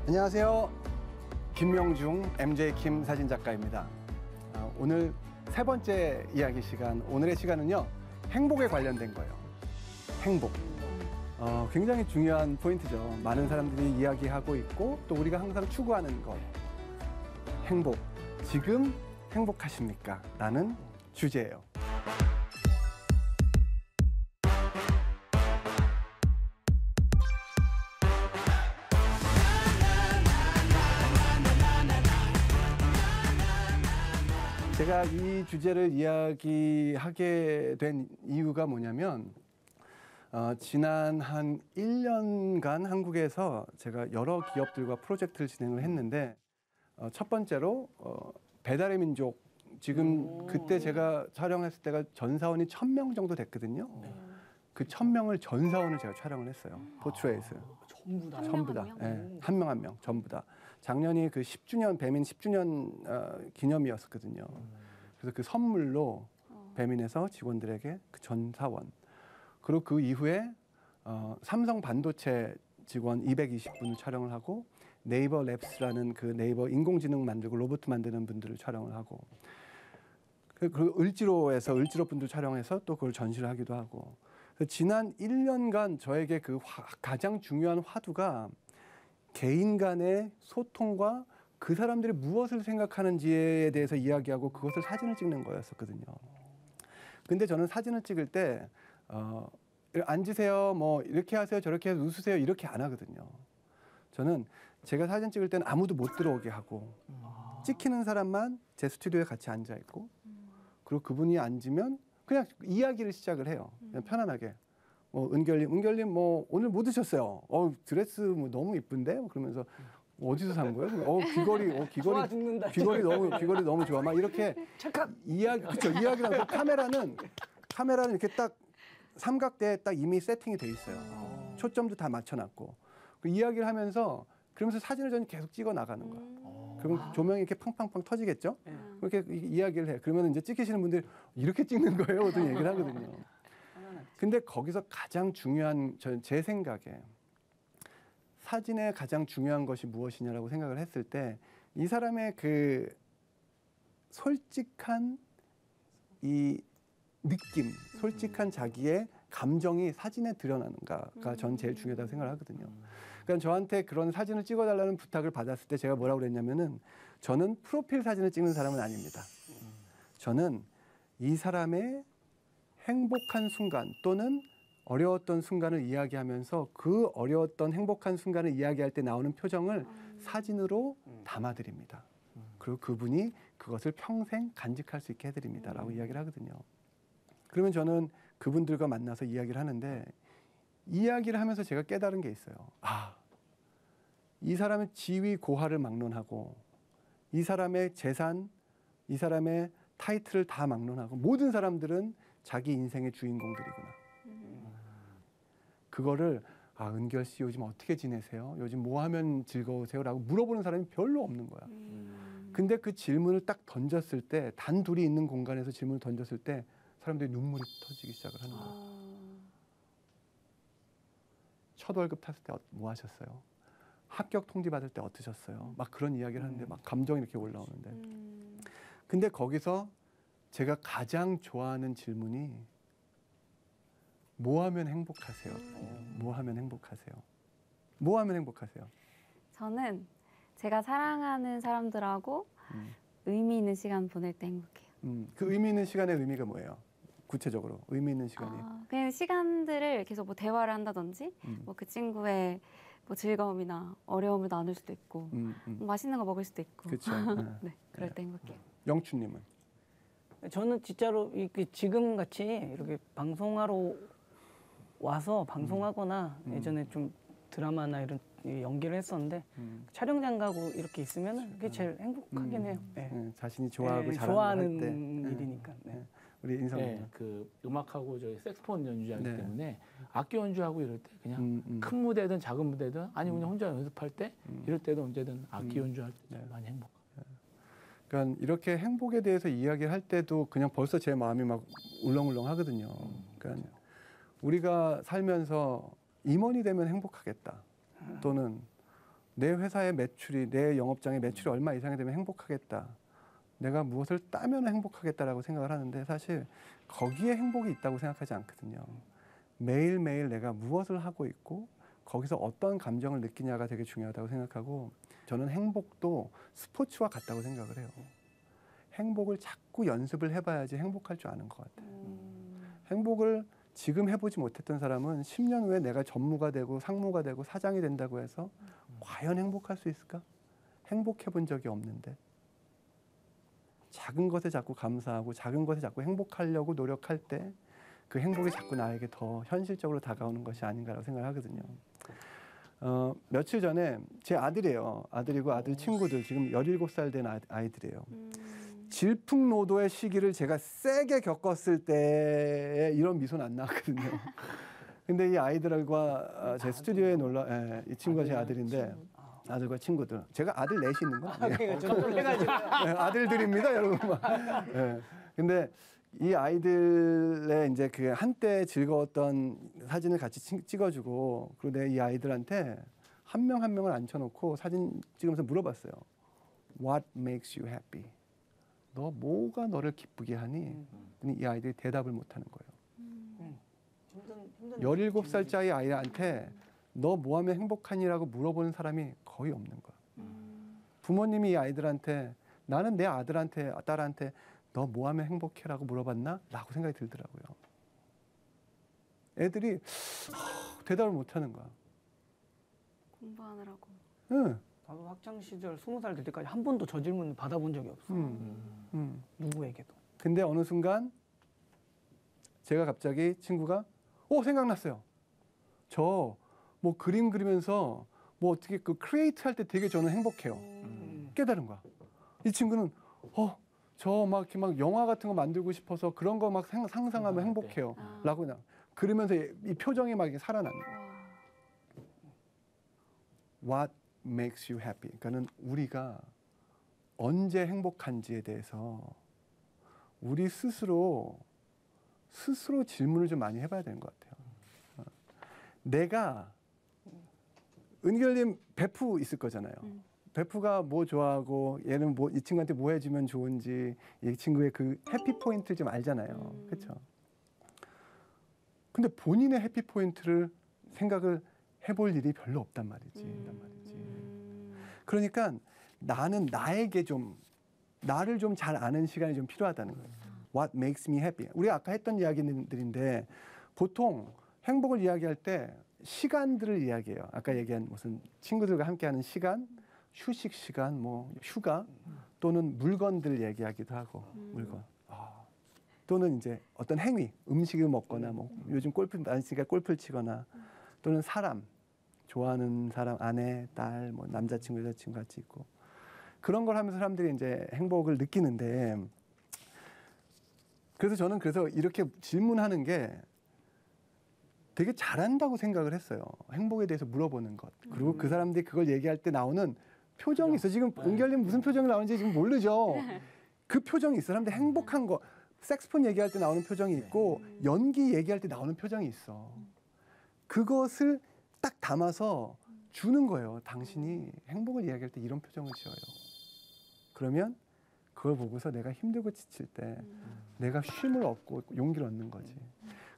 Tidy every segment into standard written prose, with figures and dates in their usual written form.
안녕하세요. 김명중 MJ킴 사진작가입니다. 오늘 세 번째 이야기 시간, 오늘의 시간은요, 행복에 관련된 거예요. 행복. 굉장히 중요한 포인트죠. 많은 사람들이 이야기하고 있고 또 우리가 항상 추구하는 것. 행복. 지금 행복하십니까? 라는 주제예요. 제가 이 주제를 이야기하게 된 이유가 뭐냐면 지난 한 1년간 한국에서 제가 여러 기업들과 프로젝트를 진행을 했는데 첫 번째로 배달의 민족, 지금 그때 제가 촬영했을 때가 전사원이 1000명 정도 됐거든요. 그 1000명을 전사원을 제가 촬영을 했어요. 포트레이스. 전부 다? 전부 다. 예, 한 명 한 명 전부 다. 작년이 그 10주년, 배민 10주년 기념이었거든요. 그래서 그 선물로 배민에서 직원들에게 그 전사원. 그리고 그 이후에 삼성 반도체 직원 220분을 촬영을 하고 네이버 랩스라는 그 네이버 인공지능 만들고 로봇 만드는 분들을 촬영을 하고 그리고 을지로에서 을지로 분들 촬영해서 또 그걸 전시를 하기도 하고 지난 1년간 저에게 그 가장 중요한 화두가 개인 간의 소통과 그 사람들이 무엇을 생각하는지에 대해서 이야기하고 그것을 사진을 찍는 거였었거든요. 근데 저는 사진을 찍을 때 앉으세요, 뭐 이렇게 하세요, 저렇게 해서 웃으세요 이렇게 안 하거든요. 저는 제가 사진 찍을 때는 아무도 못 들어오게 하고 찍히는 사람만 제 스튜디오에 같이 앉아 있고 그리고 그분이 앉으면 그냥 이야기를 시작을 해요. 그냥 편안하게. 은결님 뭐 오늘 뭐 드셨어요? 드레스 뭐 너무 이쁜데? 그러면서 어디서 산 거예요? 귀걸이 너무 좋아. 막 이렇게 이야기랑 카메라는 이렇게 딱 삼각대에 딱 이미 세팅이 돼 있어요. 초점도 다 맞춰놨고 그 이야기를 하면서 그러면서 사진을 저는 계속 찍어 나가는 거야. 그러면 조명이 이렇게 팡팡팡 터지겠죠? 그렇게 이야기를 해. 그러면 이제 찍히시는 분들이 이렇게 찍는 거예요? 어떤 얘기를 하거든요. 근데 거기서 가장 중요한 제 생각에 사진의 가장 중요한 것이 무엇이냐라고 생각을 했을 때 이 사람의 그 솔직한 이 느낌, 솔직한 자기의 감정이 사진에 드러나는가가 전 제일 중요하다고 생각을 하거든요. 그러니까 저한테 그런 사진을 찍어달라는 부탁을 받았을 때 제가 뭐라고 그랬냐면은 저는 프로필 사진을 찍는 사람은 아닙니다. 저는 이 사람의 행복한 순간 또는 어려웠던 순간을 이야기하면서 그 어려웠던 행복한 순간을 이야기할 때 나오는 표정을 사진으로 담아드립니다. 그리고 그분이 그것을 평생 간직할 수 있게 해드립니다라고 이야기를 하거든요. 그러면 저는 그분들과 만나서 이야기를 하는데 이야기를 하면서 제가 깨달은 게 있어요. 이 사람의 지위 고하를 막론하고 이 사람의 재산, 이 사람의 타이틀을 다 막론하고 모든 사람들은 자기 인생의 주인공들이구나. 그거를 은결 씨 요즘 어떻게 지내세요? 요즘 뭐 하면 즐거우세요? 라고 물어보는 사람이 별로 없는 거야. 근데 그 질문을 딱 던졌을 때 단 둘이 있는 공간에서 질문을 던졌을 때 사람들이 눈물이 터지기 시작을 하는 거야. 첫 월급 탔을 때 뭐 하셨어요? 합격 통지 받을 때 어떠셨어요? 막 그런 이야기를 하는데 막 감정이 이렇게 올라오는데 근데 거기서 제가 가장 좋아하는 질문이 뭐 하면 행복하세요? 뭐 하면 행복하세요? 뭐 하면 행복하세요? 저는 제가 사랑하는 사람들하고 의미 있는 시간 보낼 때 행복해요. 그 의미 있는 시간의 의미가 뭐예요? 구체적으로 의미 있는 시간이? 그냥 시간들을 계속 뭐 대화를 한다든지 뭐 그 친구의 뭐 즐거움이나 어려움을 나눌 수도 있고 뭐 맛있는 거 먹을 수도 있고 그렇죠. 네, 그럴 때 행복해요. 영춘님은? 저는 진짜로 지금 같이 이렇게 방송하러 와서 방송하거나 예전에 좀 드라마나 이런 연기를 했었는데 촬영장 가고 이렇게 있으면 그게 제일 행복하긴 해요. 네. 자신이 좋아하고 좋아하는 일이니까. 네. 우리 인성님. 그 음악하고 저희 색소폰 연주자이기 때문에 악기 연주하고 이럴 때 그냥 큰 무대든 작은 무대든 아니면 그냥 혼자 연습할 때 이럴 때도 언제든 악기 연주할 때 많이 행복해요. 그러니까 이렇게 행복에 대해서 이야기를 할 때도 그냥 벌써 제 마음이 막 울렁울렁 하거든요. 그러니까 우리가 살면서 임원이 되면 행복하겠다. 또는 내 회사의 매출이 내 영업장의 매출이 얼마 이상이 되면 행복하겠다. 내가 무엇을 따면 행복하겠다라고 생각을 하는데 사실 거기에 행복이 있다고 생각하지 않거든요. 매일매일 내가 무엇을 하고 있고 거기서 어떤 감정을 느끼냐가 되게 중요하다고 생각하고 저는 행복도 스포츠와 같다고 생각을 해요. 행복을 자꾸 연습을 해봐야지 행복할 줄 아는 것 같아요. 행복을 지금 해보지 못했던 사람은 10년 후에 내가 전무가 되고 상무가 되고 사장이 된다고 해서 과연 행복할 수 있을까? 행복해 본 적이 없는데 작은 것에 자꾸 감사하고 작은 것에 자꾸 행복하려고 노력할 때 그 행복이 자꾸 나에게 더 현실적으로 다가오는 것이 아닌가라고 생각을 하거든요. 며칠 전에 제 아들이에요. 아들이고 아들 친구들 지금 17살 된 아이들이에요. 질풍노도의 시기를 제가 세게 겪었을 때 이런 미소는 안 나왔거든요. 근데 이 아이들과 제 스튜디오에 이 친구가 제 아들인데 아들과 친구들. 제가 아들 넷이 있는 건 아니에요. 좀 놀래가지고. 아들들입니다, 여러분. 근데 이 아이들의 이제 그 한때 즐거웠던 사진을 같이 찍어주고 그리고 내가 이 아이들한테 한 명 한 명을 앉혀놓고 사진 찍으면서 물어봤어요. What makes you happy? 너 뭐가 너를 기쁘게 하니? 이 아이들이 대답을 못하는 거예요. 17살짜리 아이한테 너 뭐하면 행복하니라고 물어보는 사람이 거의 없는 거야. 부모님이 이 아이들한테 나는 내 아들한테 딸한테 너 뭐하면 행복해라고 물어봤나? 라고 생각이 들더라고요. 애들이 대답을 못하는 거야. 공부하느라고. 응. 나도 학창 시절 20살 될 때까지 한 번도 저 질문 받아본 적이 없어. 누구에게도. 근데 어느 순간 제가 갑자기 친구가 생각났어요. 저 뭐 그림 그리면서 뭐 어떻게 그 크리에이트 할 때 되게 저는 행복해요. 깨달은 거야. 이 친구는 저 막 이렇게 막 영화 같은 거 만들고 싶어서 그런 거 막 상상하면 행복해요. 라고 그냥 그러면서 이 표정이 막 살아나는 거예요. What makes you happy? 그러니까는 우리가 언제 행복한지에 대해서 우리 스스로 질문을 좀 많이 해봐야 되는 것 같아요. 내가 은결님 베프 있을 거잖아요. 베프가 뭐 좋아하고 얘는 뭐 이 친구한테 뭐 해주면 좋은지 이 친구의 그 해피 포인트를 좀 알잖아요. 그렇죠? 근데 본인의 해피 포인트를 생각을 해볼 일이 별로 없단 말이지. 그러니까 나는 나에게 좀 나를 좀 잘 아는 시간이 좀 필요하다는 거예요. What makes me happy? 우리가 아까 했던 이야기들인데 보통 행복을 이야기할 때 시간들을 이야기해요. 아까 얘기한 무슨 친구들과 함께하는 시간, 휴식 시간, 뭐 휴가 또는 물건들 얘기하기도 하고 물건. 또는 이제 어떤 행위, 음식을 먹거나 뭐 요즘 골프 많으니까 골프를 치거나 또는 사람, 좋아하는 사람, 아내, 딸, 뭐 남자친구, 여자친구 같이 있고 그런 걸 하면서 사람들이 이제 행복을 느끼는데 그래서 저는 이렇게 질문하는 게 되게 잘한다고 생각을 했어요. 행복에 대해서 물어보는 것. 그리고 그 사람들이 그걸 얘기할 때 나오는 표정이 있어. 지금 은결님 무슨 표정이 나오는지 지금 모르죠. 그 표정이 있어. 사람들 행복한 거. 색스폰 얘기할 때 나오는 표정이 있고 연기 얘기할 때 나오는 표정이 있어. 그것을 딱 담아서 주는 거예요. 당신이 행복을 이야기할 때 이런 표정을 지어요. 그러면 그걸 보고서 내가 힘들고 지칠 때 내가 쉼을 얻고 용기를 얻는 거지.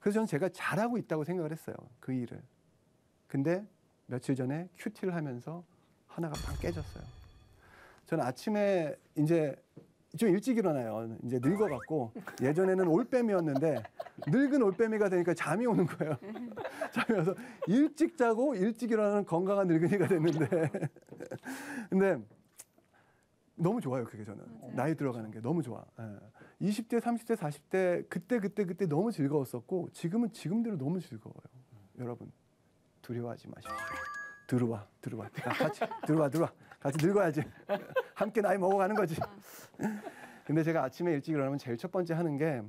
그래서 저는 제가 잘하고 있다고 생각을 했어요. 그 일을. 근데 며칠 전에 큐티를 하면서 하나가 팡 깨졌어요. 저는 아침에 이제 좀 일찍 일어나요. 이제 늙어갖고 예전에는 올빼미였는데 늙은 올빼미가 되니까 잠이 오는 거예요. 잠이 와서 일찍 자고 일찍 일어나는 건강한 늙은이가 됐는데 근데 너무 좋아요. 그게 저는. 나이 들어가는 게 너무 좋아. 20대, 30대, 40대 그때 너무 즐거웠었고 지금은 지금대로 너무 즐거워요. 여러분 두려워하지 마십시오. 들어와. 같이 들어와. 같이 늙어야지. 함께 나이 먹어가는 거지. 근데 제가 아침에 일찍 일어나면 제일 첫 번째 하는 게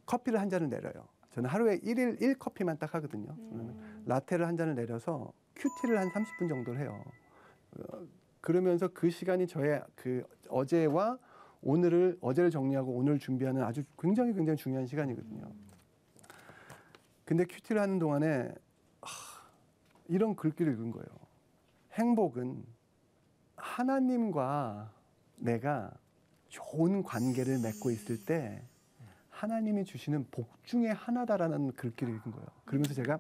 커피를 한 잔을 내려요. 저는 하루에 1커피만 딱 하거든요. 라테를 한 잔을 내려서 큐티를 한 30분 정도를 해요. 그러면서 그 시간이 저의 그 어제를 정리하고 오늘 준비하는 아주 굉장히 중요한 시간이거든요. 근데 큐티를 하는 동안에 이런 글귀를 읽은 거예요. 행복은 하나님과 내가 좋은 관계를 맺고 있을 때 하나님이 주시는 복 중에 하나다라는 글귀를 읽은 거예요. 그러면서 제가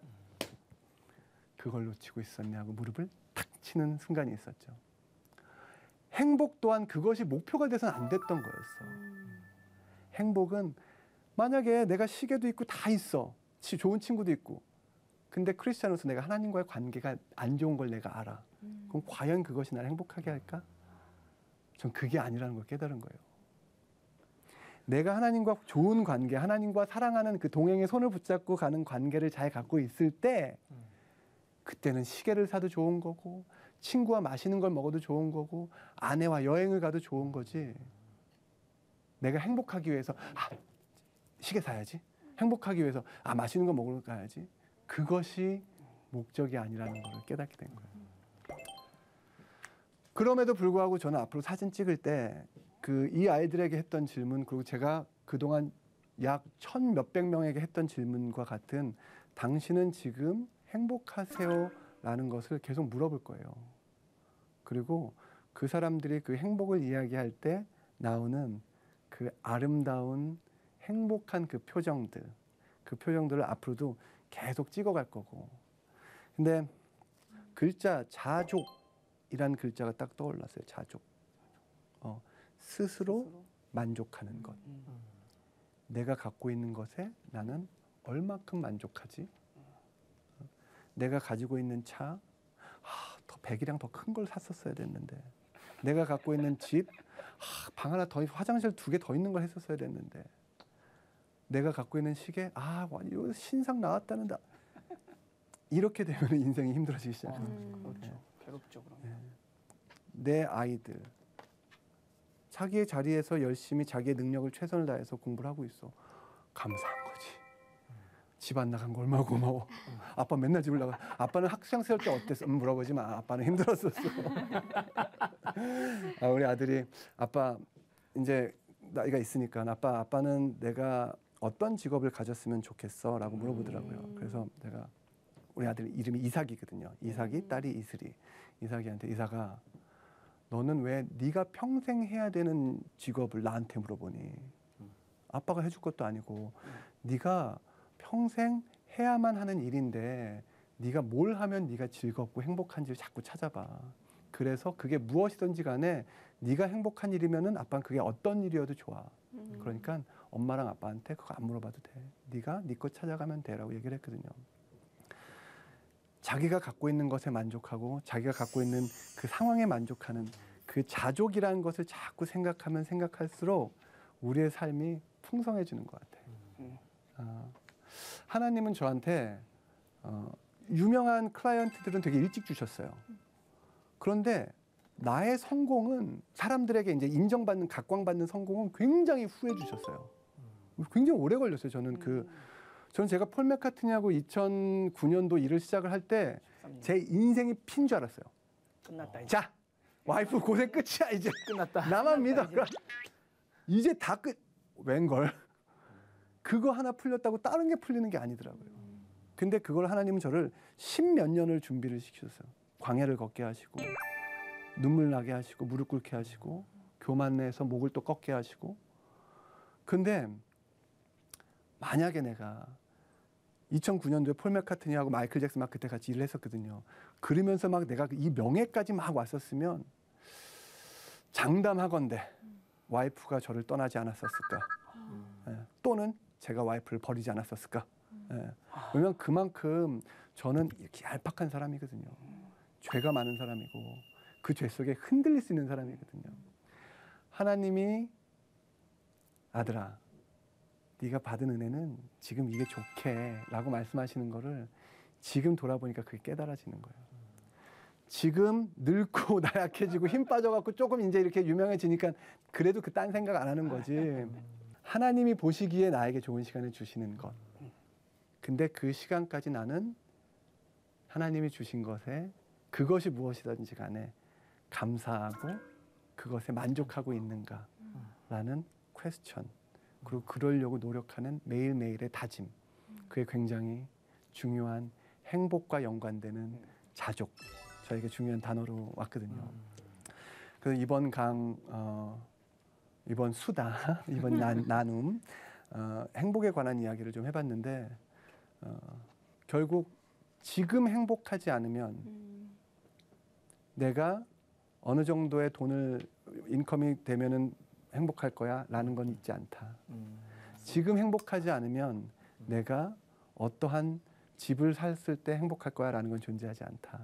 그걸 놓치고 있었냐고 무릎을 탁 치는 순간이 있었죠. 행복 또한 그것이 목표가 돼서는 안 됐던 거였어. 행복은 만약에 내가 시계도 있고 다 있어. 좋은 친구도 있고. 근데 크리스찬으로서 내가 하나님과의 관계가 안 좋은 걸 내가 알아. 그럼 과연 그것이 나를 행복하게 할까? 전 그게 아니라는 걸 깨달은 거예요. 내가 하나님과 좋은 관계, 하나님과 사랑하는 그 동행의 손을 붙잡고 가는 관계를 잘 갖고 있을 때 그때는 시계를 사도 좋은 거고 친구와 맛있는 걸 먹어도 좋은 거고 아내와 여행을 가도 좋은 거지. 내가 행복하기 위해서 시계 사야지. 행복하기 위해서 맛있는 거 먹으러 가야지. 그것이 목적이 아니라는 걸 깨닫게 된 거예요. 그럼에도 불구하고 저는 앞으로 사진 찍을 때 이 아이들에게 했던 질문, 그리고 제가 그동안 약 1,000몇백 명에게 했던 질문과 같은 당신은 지금 행복하세요? 라는 것을 계속 물어볼 거예요. 그리고 그 사람들이 그 행복을 이야기할 때 나오는 그 아름다운 행복한 그 표정들을 앞으로도 계속 찍어갈 거고. 근데 글자 자족이란 글자가 딱 떠올랐어요. 자족. 스스로 만족하는 것. 내가 갖고 있는 것에 나는 얼마큼 만족하지? 내가 가지고 있는 차, 더 100이랑 더 큰 걸 샀었어야 됐는데. 내가 갖고 있는 집, 방 하나 더, 화장실 2개 더 있는 걸 했었어야 됐는데. 내가 갖고 있는 시계, 이거 신상 나왔다는데. 이렇게 되면 인생이 힘들어지기 시작합니다. 그렇죠. 괴롭죠, 그러면. 내 아이들. 자기의 자리에서 열심히 자기의 능력을 최선을 다해서 공부를 하고 있어. 감사한 거지. 집 안 나간 거 얼마나 고마워. 아빠 맨날 집을 나가. 아빠는 학창 시절 때 어땠어? 물어보지 마. 아빠는 힘들었었어. 우리 아들이 아빠 이제 나이가 있으니까 아빠는 내가 어떤 직업을 가졌으면 좋겠어? 라고 물어보더라고요. 그래서 내가 우리 아들 이름이 이삭이거든요. 이삭이, 딸이 이슬이. 이삭이한테 이삭아 너는 왜 네가 평생 해야 되는 직업을 나한테 물어보니? 아빠가 해줄 것도 아니고 네가 평생 해야만 하는 일인데 네가 뭘 하면 네가 즐겁고 행복한지를 자꾸 찾아봐. 그래서 그게 무엇이든지 간에 네가 행복한 일이면은 아빠는 그게 어떤 일이어도 좋아. 그러니까 엄마랑 아빠한테 그거 안 물어봐도 돼. 네가 네 것 찾아가면 돼라고 얘기를 했거든요. 자기가 갖고 있는 것에 만족하고 자기가 갖고 있는 그 상황에 만족하는 그 자족이라는 것을 자꾸 생각하면 생각할수록 우리의 삶이 풍성해지는 것 같아요. 하나님은 저한테 유명한 클라이언트들은 되게 일찍 주셨어요. 그런데 나의 성공은 사람들에게 이제 인정받는 각광받는 성공은 굉장히 후에 주셨어요. 굉장히 오래 걸렸어요. 저는 제가 폴 맥카트니하고 2009년도 일을 시작을 할 때 제 인생이 핀 줄 알았어요. 끝났다. 이제. 자, 와이프 고생 끝이야 이제. 끝났다. 나만 믿어. 이제 다 끝. 웬걸? 그거 하나 풀렸다고 다른 게 풀리는 게 아니더라고요. 근데 그걸 하나님은 저를 10몇 년을 준비를 시키셨어요. 광야를 걷게 하시고 눈물 나게 하시고 무릎 꿇게 하시고 교만 내서 목을 또 꺾게 하시고. 근데 만약에 내가 2009년도에 폴 맥카트니하고 마이클 잭슨 막 그때 같이 일을 했었거든요. 그러면서 막 내가 이 명예까지 막 왔었으면 장담하건대 와이프가 저를 떠나지 않았었을까? 또는 제가 와이프를 버리지 않았었을까? 왜냐면 그만큼 저는 이렇게 얄팍한 사람이거든요. 죄가 많은 사람이고 그 죄 속에 흔들릴 수 있는 사람이거든요. 하나님이 아들아 네가 받은 은혜는 지금 이게 좋게 라고 말씀하시는 거를 지금 돌아보니까 그게 깨달아지는 거예요. 지금 늙고 나약해지고 힘 빠져갖고 조금 이제 이렇게 유명해지니까 그래도 그 딴 생각 안 하는 거지. 하나님이 보시기에 나에게 좋은 시간을 주시는 것. 근데 그 시간까지 나는 하나님이 주신 것에 그것이 무엇이든지 간에 감사하고 그것에 만족하고 있는가라는 퀘스천. 그리고 그러려고 노력하는 매일매일의 다짐. 그게 굉장히 중요한 행복과 연관되는 자족. 저에게 중요한 단어로 왔거든요. 그래서 이번 이번 수다, 이번 나눔, 행복에 관한 이야기를 좀 해봤는데 결국 지금 행복하지 않으면 내가 어느 정도의 인컴이 되면은 행복할 거야라는 건 있지 않다. 지금 행복하지 않으면 내가 어떠한 집을 샀을 때 행복할 거야라는 건 존재하지 않다.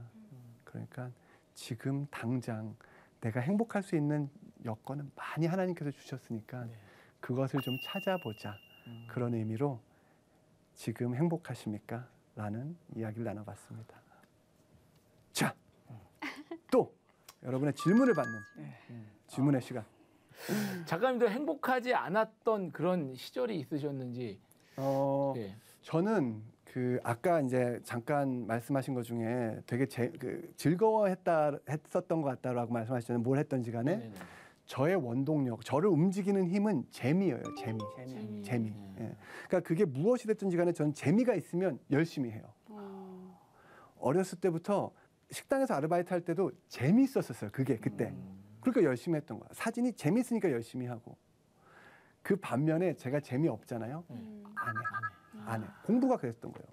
그러니까 지금 당장 내가 행복할 수 있는 여건은 많이 하나님께서 주셨으니까 그것을 좀 찾아보자. 그런 의미로 지금 행복하십니까? 라는 이야기를 나눠봤습니다. 자, 또 여러분의 질문을 받는 질문의 시간. 작가님도 행복하지 않았던 그런 시절이 있으셨는지? 네. 저는 아까 이제 잠깐 말씀하신 것 중에 되게 즐거워했었던 것 같다라고 말씀하셨잖아요. 뭘 했던지 간에. 네네. 저의 원동력, 저를 움직이는 힘은 재미예요. 재미. 예. 그러니까 그게 무엇이 됐든지 간에 저는 재미가 있으면 열심히 해요. 어렸을 때부터 식당에서 아르바이트 할 때도 재미있었어요. 그때. 그러니까 열심히 했던 거야. 사진이 재미있으니까 열심히 하고. 그 반면에 제가 재미없잖아요. 안 해. 공부가 그랬던 거예요.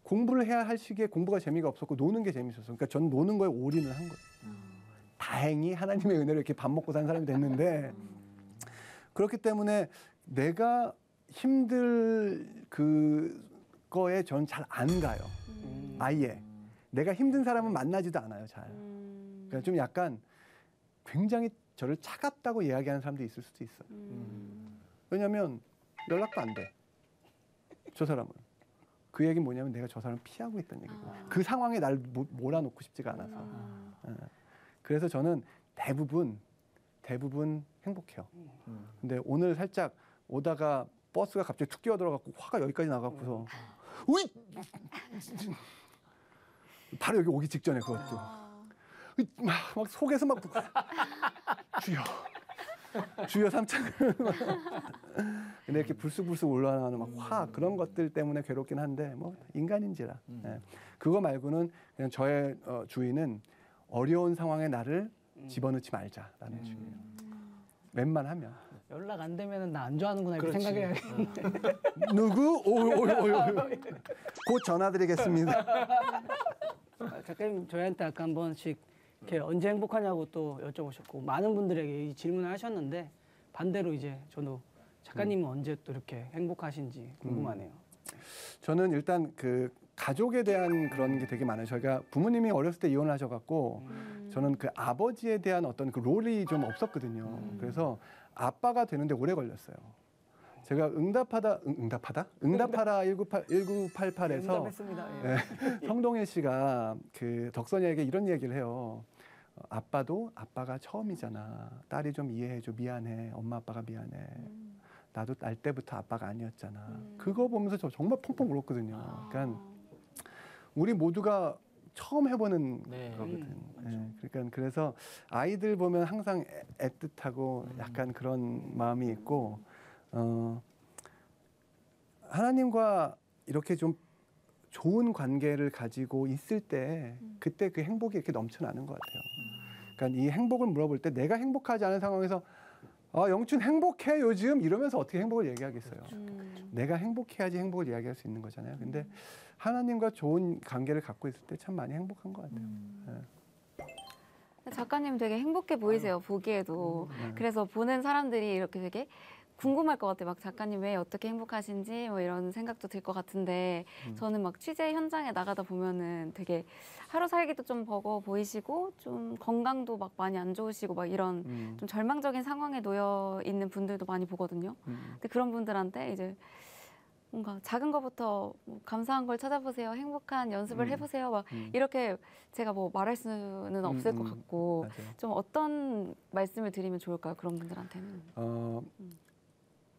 공부를 해야 할 시기에 공부가 재미가 없었고 노는 게 재밌었어요. 그러니까 저는 노는 거에 올인을 한 거예요. 다행히 하나님의 은혜로 이렇게 밥 먹고 사는 사람이 됐는데 그렇기 때문에 내가 힘들 그거에 저는 잘 안 가요. 아예. 내가 힘든 사람은 만나지도 않아요. 잘. 그러니까 좀 약간 굉장히 저를 차갑다고 이야기하는 사람도 있을 수도 있어요. 왜냐하면 연락도 안 돼. 저 사람은. 그 얘기는 뭐냐면 내가 저 사람을 피하고 있다는 얘기고 그 상황에 날 몰아놓고 싶지가 않아서. 그래서 저는 대부분 행복해요. 근데 오늘 살짝 오다가 버스가 갑자기 툭 끼어들어갖고 화가 여기까지 나가고서 우이! 바로 여기 오기 직전에 그것도 막 속에서 막 주여 삼창 근데 이렇게 불쑥불쑥 올라가는 막 화 그런 것들 때문에 괴롭긴 한데 뭐 인간인지라 네. 그거 말고는 그냥 저의 주의는 어려운 상황에 나를 집어넣지 말자라는 주의예요. 웬만하면 연락 안 되면 나 안 좋아하는구나 이렇게 생각해야겠네. 누구? 곧 전화드리겠습니다. 작가님 저희한테 아까 한 번씩 이렇게 언제 행복하냐고 또 여쭤보셨고 많은 분들에게 이 질문을 하셨는데 반대로 이제 저도 작가님은 언제 또 이렇게 행복하신지 궁금하네요. 저는 일단 가족에 대한 그런 게 되게 많아요. 저희가 부모님이 어렸을 때 이혼을 하셔갖고 저는 그 아버지에 대한 어떤 그 롤이 좀 없었거든요. 그래서 아빠가 되는데 오래 걸렸어요. 제가 응답하라 1988에서 성동일 씨가 덕선이에게 이런 얘기를 해요. 아빠도 아빠가 처음이잖아. 딸이 좀 이해해줘. 미안해. 엄마 아빠가 미안해. 나도 날 때부터 아빠가 아니었잖아. 그거 보면서 저 정말 펑펑 울었거든요. 그러니까 우리 모두가 처음 해보는 거거든. 그러니까 그래서 아이들 보면 항상 애틋하고 약간 그런 마음이 있고 하나님과 이렇게 좀 좋은 관계를 가지고 있을 때 그때 그 행복이 이렇게 넘쳐나는 것 같아요. 그러니까 이 행복을 물어볼 때 내가 행복하지 않은 상황에서 영춘 행복해 요즘 이러면서 어떻게 행복을 얘기하겠어요. 내가 행복해야지 행복을 이야기할 수 있는 거잖아요. 근데 하나님과 좋은 관계를 갖고 있을 때 참 많이 행복한 것 같아요. 작가님 되게 행복해 보이세요. 보기에도. 그래서 보는 사람들이 이렇게 되게 궁금할 것 같아요. 막 작가님 왜 어떻게 행복하신지 뭐 이런 생각도 들 것 같은데 저는 막 취재 현장에 나가다 보면은 되게 하루 살기도 좀 버거워 보이시고 좀 건강도 막 많이 안 좋으시고 막 이런 좀 절망적인 상황에 놓여 있는 분들도 많이 보거든요. 근데 그런 분들한테 이제 뭔가 작은 것부터 뭐 감사한 걸 찾아보세요. 행복한 연습을 해보세요. 막 이렇게 제가 뭐 말할 수는 없을 것 같고 맞아요. 좀 어떤 말씀을 드리면 좋을까요? 그런 분들한테는.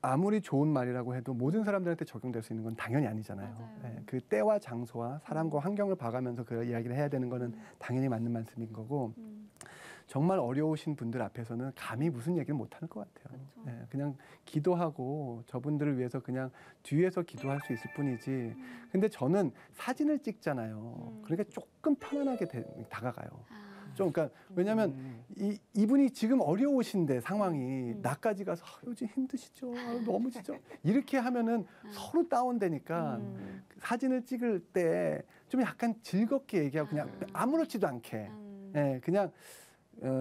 아무리 좋은 말이라고 해도 모든 사람들한테 적용될 수 있는 건 당연히 아니잖아요. 네, 그 때와 장소와 사람과 환경을 봐가면서 그 이야기를 해야 되는 거는 당연히 맞는 말씀인 거고 정말 어려우신 분들 앞에서는 감히 무슨 얘기를 못 하는 것 같아요. 예, 그냥 기도하고 저분들을 위해서 그냥 뒤에서 기도할 수 있을 뿐이지. 근데 저는 사진을 찍잖아요. 그러니까 조금 편안하게 다가가요. 좀 그러니까 왜냐하면 이분이 지금 어려우신데 상황이 나까지 가서 요즘 힘드시죠, 너무 진짜 이렇게 하면은 서로 다운되니까 사진을 찍을 때 좀 약간 즐겁게 얘기하고 그냥 아무렇지도 않게 예, 그냥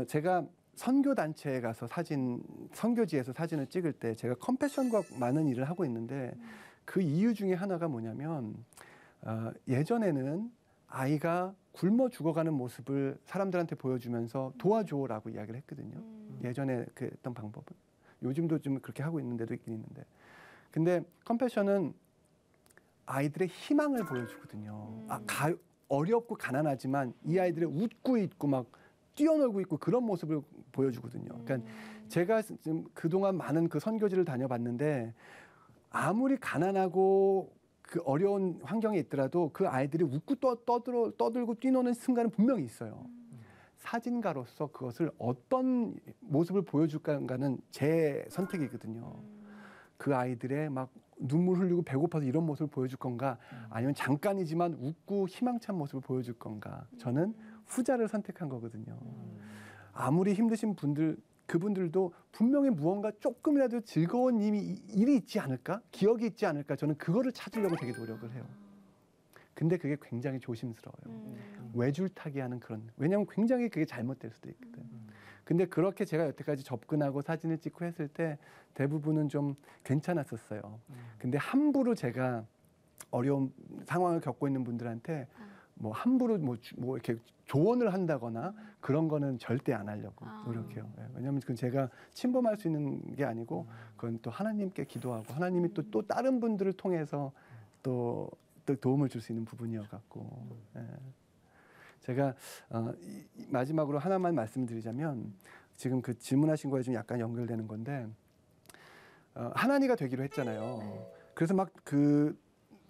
제가 선교 단체에 가서 선교지에서 사진을 찍을 때 제가 컴패션과 많은 일을 하고 있는데 그 이유 중에 하나가 뭐냐면 예전에는 아이가 굶어 죽어가는 모습을 사람들한테 보여주면서 도와줘라고 이야기를 했거든요. 예전에 그 했던 방법은. 요즘도 좀 그렇게 하고 있는 데도 있긴 있는데. 근데 컴패션은 아이들의 희망을 보여주거든요. 어렵고 가난하지만 이 아이들이 웃고 있고 막 뛰어놀고 있고 그런 모습을 보여주거든요. 그러니까 제가 지금 그동안 많은 그 선교지를 다녀봤는데 아무리 가난하고 그 어려운 환경에 있더라도 그 아이들이 웃고 떠들고 뛰노는 순간은 분명히 있어요. 사진가로서 그것을 어떤 모습을 보여줄까는 제 선택이거든요. 그 아이들의 막 눈물 흘리고 배고파서 이런 모습을 보여줄 건가 아니면 잠깐이지만 웃고 희망찬 모습을 보여줄 건가. 저는 후자를 선택한 거거든요. 아무리 힘드신 분들 그분들도 분명히 무언가 조금이라도 즐거운 일이 있지 않을까? 기억이 있지 않을까? 저는 그거를 찾으려고 되게 노력을 해요. 근데 그게 굉장히 조심스러워요. 외줄타기 하는 그런. 왜냐하면 굉장히 그게 잘못될 수도 있거든. 근데 그렇게 제가 여태까지 접근하고 사진을 찍고 했을 때 대부분은 좀 괜찮았었어요. 근데 함부로 제가 어려운 상황을 겪고 있는 분들한테 뭐 함부로 뭐 이렇게 조언을 한다거나 그런 거는 절대 안 하려고 노력해요. 왜냐하면 그건 제가 침범할 수 있는 게 아니고 그건 또 하나님께 기도하고 하나님이 또 다른 분들을 통해서 또 도움을 줄 수 있는 부분이어갖고 제가 마지막으로 하나만 말씀드리자면 지금 그 질문하신 거에 좀 약간 연결되는 건데 하나니가 되기로 했잖아요. 그래서 막 그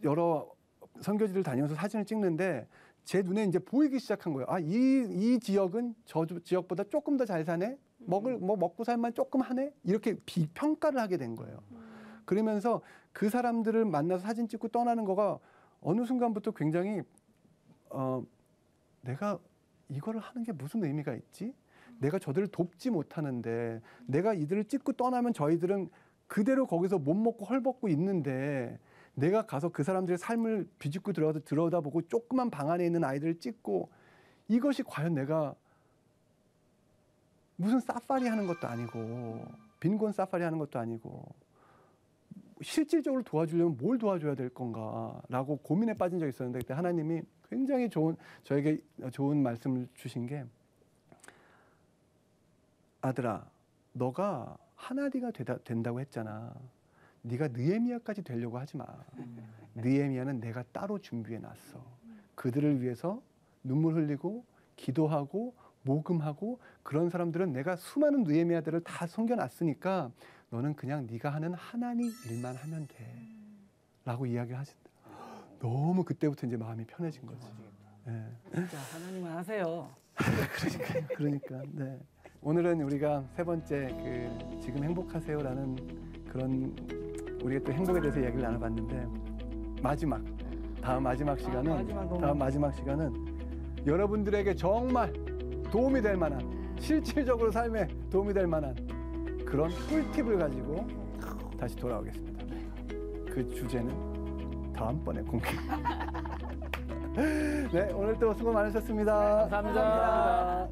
여러 선교지를 다니면서 사진을 찍는데 제 눈에 이제 보이기 시작한 거예요. 이 지역은 저 지역보다 조금 더 잘 사네. 먹고 살만 조금 하네. 이렇게 비평가를 하게 된 거예요. 그러면서 그 사람들을 만나서 사진 찍고 떠나는 거가 어느 순간부터 굉장히 내가 이거를 하는 게 무슨 의미가 있지? 내가 저들을 돕지 못하는데 내가 이들을 찍고 떠나면 저희들은 그대로 거기서 못 먹고 헐벗고 있는데 내가 가서 그 사람들의 삶을 비집고 들여다보고 조그만 방 안에 있는 아이들을 찍고 이것이 과연 내가 무슨 사파리 하는 것도 아니고 빈곤 사파리 하는 것도 아니고 실질적으로 도와주려면 뭘 도와줘야 될 건가라고 고민에 빠진 적이 있었는데 그때 하나님이 굉장히 저에게 좋은 말씀을 주신 게 아들아 너가 하나디가 된다고 했잖아. 네가 느헤미야까지 되려고 하지 마. 느헤미야는 내가 따로 준비해 놨어. 그들을 위해서 눈물 흘리고 기도하고 모금하고 그런 사람들은 내가 수많은 느헤미야들을 다 섬겨놨으니까 너는 그냥 네가 하는 하나님 일만 하면 돼. 라고 이야기를 하신다. 너무 그때부터 이제 마음이 편해진 거지. 네. 진짜 하나님은 하세요. 그러니까. 네. 오늘은 우리가 세 번째 그 지금 행복하세요라는 그런 우리가 또 행복에 대해서 이야기를 나눠봤는데 다음 마지막 시간은 여러분들에게 정말 도움이 될 만한 실질적으로 삶에 도움이 될 만한 그런 꿀팁을 가지고 다시 돌아오겠습니다. 그 주제는 다음번에 공개. 네, 오늘 또 수고 많으셨습니다. 감사합니다.